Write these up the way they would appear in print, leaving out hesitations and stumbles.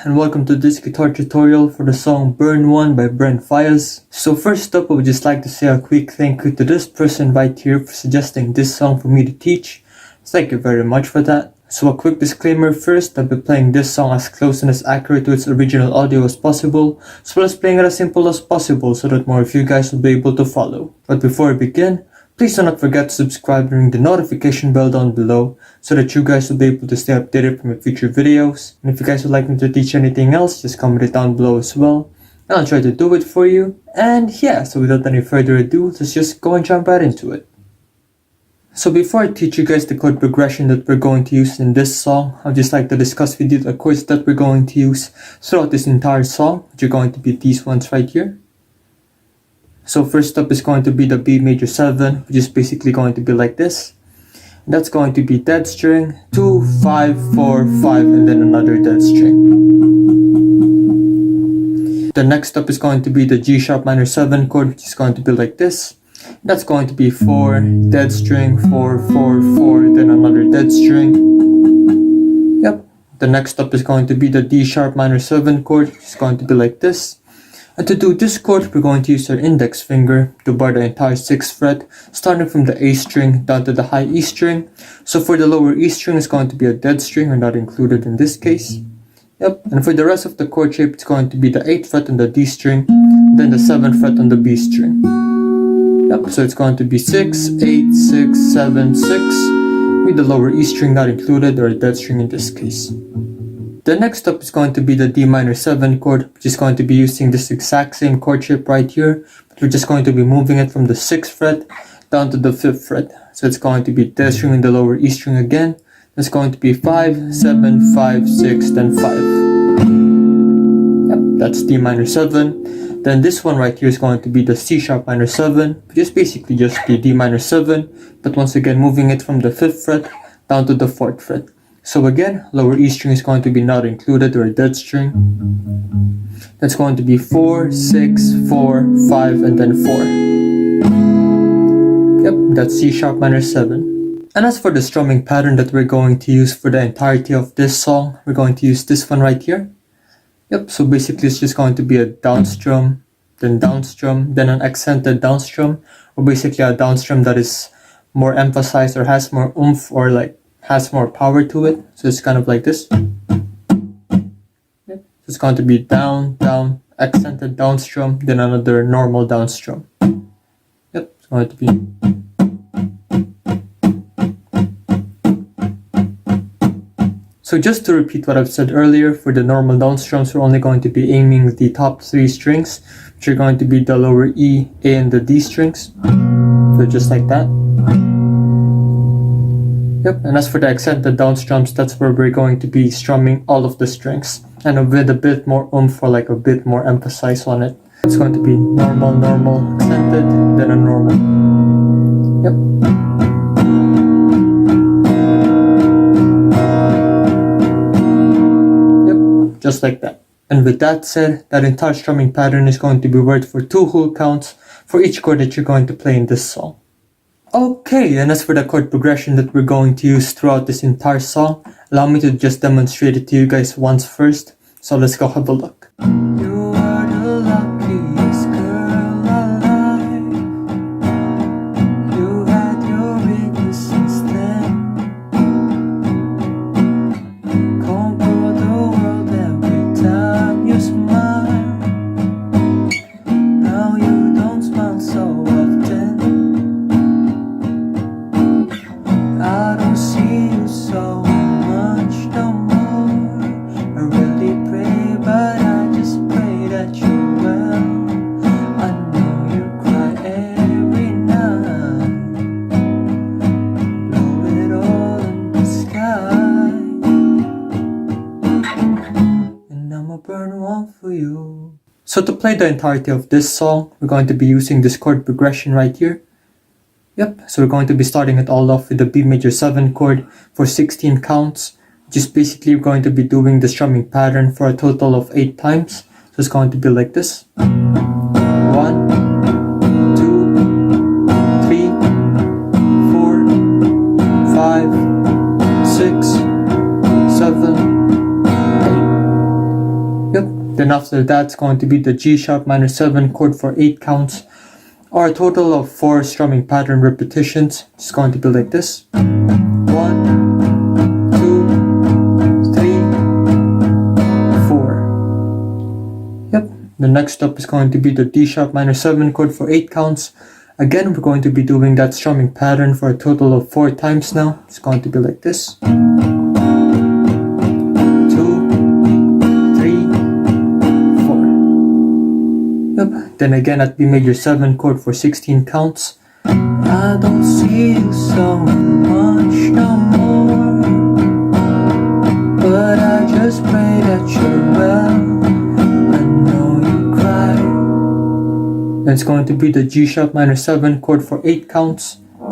and welcome to this guitar tutorial for the song Burn 1 by BRENT FAIYAZ. So first up, I would just like to say a quick thank you to this person right here for suggesting this song for me to teach. Thank you very much for that. So a quick disclaimer first, I'll be playing this song as close and as accurate to its original audio as possible, as well as playing it as simple as possible so that more of you guys will be able to follow. But before I begin, please do not forget to subscribe and ring the notification bell down below so that you guys will be able to stay updated from my future videos. And if you guys would like me to teach anything else, just comment it down below as well, and I'll try to do it for you. And yeah, so without any further ado, let's just go and jump right into it. So before I teach you guys the chord progression that we're going to use in this song, I'd just like to discuss with you the chords that we're going to use throughout this entire song, which are going to be these ones right here. So first up is going to be the B major 7, which is basically going to be like this. And that's going to be dead string, 2, 5, 4, 5, and then another dead string. The next up is going to be the G sharp minor 7 chord, which is going to be like this. And that's going to be 4, dead string, 4, 4, 4, then another dead string. Yep. The next up is going to be the D sharp minor 7 chord, which is going to be like this. And to do this chord, we're going to use our index finger to bar the entire 6th fret, starting from the A string down to the high E string. So for the lower E string, it's going to be a dead string, or not included in this case. Yep, and for the rest of the chord shape, it's going to be the 8th fret on the D string, then the 7th fret on the B string. Yep, so it's going to be 6, 8, 6, 7, 6, with the lower E string not included, or a dead string in this case. The next up is going to be the D minor 7 chord, which is going to be using this exact same chord shape right here, but we're just going to be moving it from the 6th fret down to the 5th fret. So it's going to be dead string in the lower E string again. It's going to be 5, 7, 5, 6, then 5. Yep, that's D minor 7. Then this one right here is going to be the C sharp minor 7, which is basically just the D minor 7, but once again moving it from the 5th fret down to the 4th fret. So again, lower E string is going to be not included, or a dead string. That's going to be 4, 6, 4, 5, and then 4. Yep, that's C sharp minor 7. And as for the strumming pattern that we're going to use for the entirety of this song, we're going to use this one right here. Yep, so basically it's just going to be a down strum, then an accented down strum, or basically a down strum that is more emphasized or has more oomph, or like has more power to it. So it's kind of like this. Yep. So it's going to be down, down, accented down strum, then another normal down strum. Yep, it's going to be. So just to repeat what I've said earlier, for the normal down strums, we're only going to be aiming the top 3 strings, which are going to be the lower E, A, and the D strings. So just like that. Yep, and as for the accented down strums, that's where we're going to be strumming all of the strings, and with a bit more oomph, or like a bit more emphasis on it. It's going to be normal, normal, accented, then a normal. Yep. Yep, just like that. And with that said, that entire strumming pattern is going to be worked for 2 whole counts for each chord that you're going to play in this song. Okay, and as for the chord progression that we're going to use throughout this entire song, allow me to just demonstrate it to you guys once first. So let's go have a look. You are the luckiest girl alive. You had your innocence then. Conquer the world every time you smile. Now you don't smile so often. I don't see you so much no more. I really pray, but I just pray that you're well. I know you cry every night. Blow it all in the sky, and I'ma burn one for you. So to play the entirety of this song, we're going to be using this chord progression right here. Yep, so we're going to be starting it all off with the B major 7 chord for 16 counts, which is basically going to be doing the strumming pattern for a total of 8 times. So it's going to be like this. 1, 2, 3, 4, 5, 6, 7, 8. Then after that, it's going to be the G sharp minor 7 chord for 8 counts, or a total of 4 strumming pattern repetitions. It's going to be like this. 1, 2, 3, 4. Yep. The next up is going to be the D sharp minor 7 chord for 8 counts. Again, we're going to be doing that strumming pattern for a total of 4 times now. It's going to be like this. 2, 3, 4. Yep. Then again at B major 7 chord for 16 counts. I don't see you so much no more, but I just pray that you're well. I know you cry. Then it's going to be the G sharp minor 7 chord for 8 counts. 2,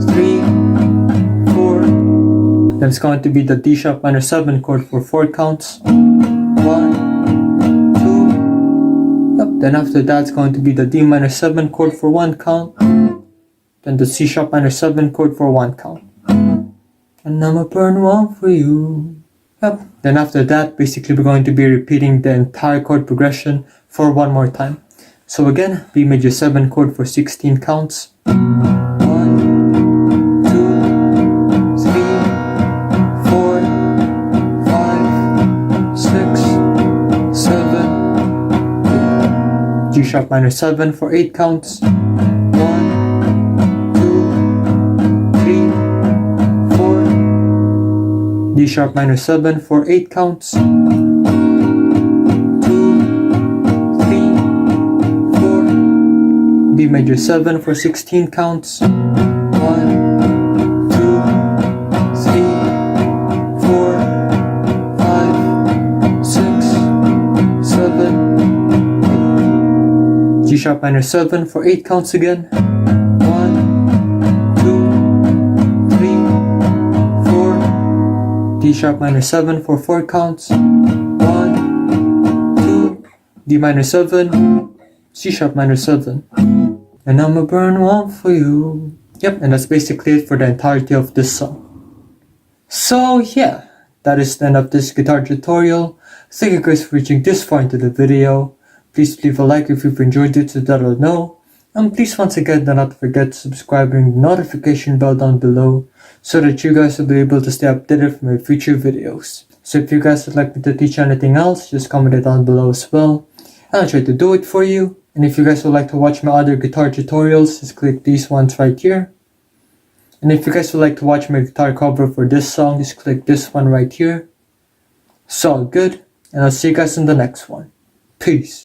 3, 4. Then it's going to be the D sharp minor 7 chord for 4 counts. 1, 2. Yep. Then after that, it's going to be the D minor 7 chord for 1 count. Then the C sharp minor 7 chord for 1 count. And I'ma burn one for you. Yep. Then after that, basically we're going to be repeating the entire chord progression for one more time. So again, B major 7 chord for 16 counts. 1, 2, 3, 4, 5, 6, 7, 8. G sharp minor 7 for 8 counts. 1, 2, 3, 4. D sharp minor 7 for 8 counts. 2, 3, 4. B major 7 for 16 counts. 1, 2, 3, 4, 5, 6, 7, 8. G sharp minor 7 for 8 counts again. 1, 2, 3, 4. D sharp minor 7 for 4 counts. 1, 2, D minor 7, C sharp minor 7. And I'ma burn one for you. Yep, and that's basically it for the entirety of this song. So yeah, that is the end of this guitar tutorial. Thank you guys for reaching this far into the video. Please leave a like if you've enjoyed it so that I'll know. And please once again do not forget to subscribe and ring the notification bell down below so that you guys will be able to stay updated for my future videos. So if you guys would like me to teach you anything else, just comment it down below as well, and I'll try to do it for you. And if you guys would like to watch my other guitar tutorials, just click these ones right here. And if you guys would like to watch my guitar cover for this song, just click this one right here. So good, and I'll see you guys in the next one. Peace.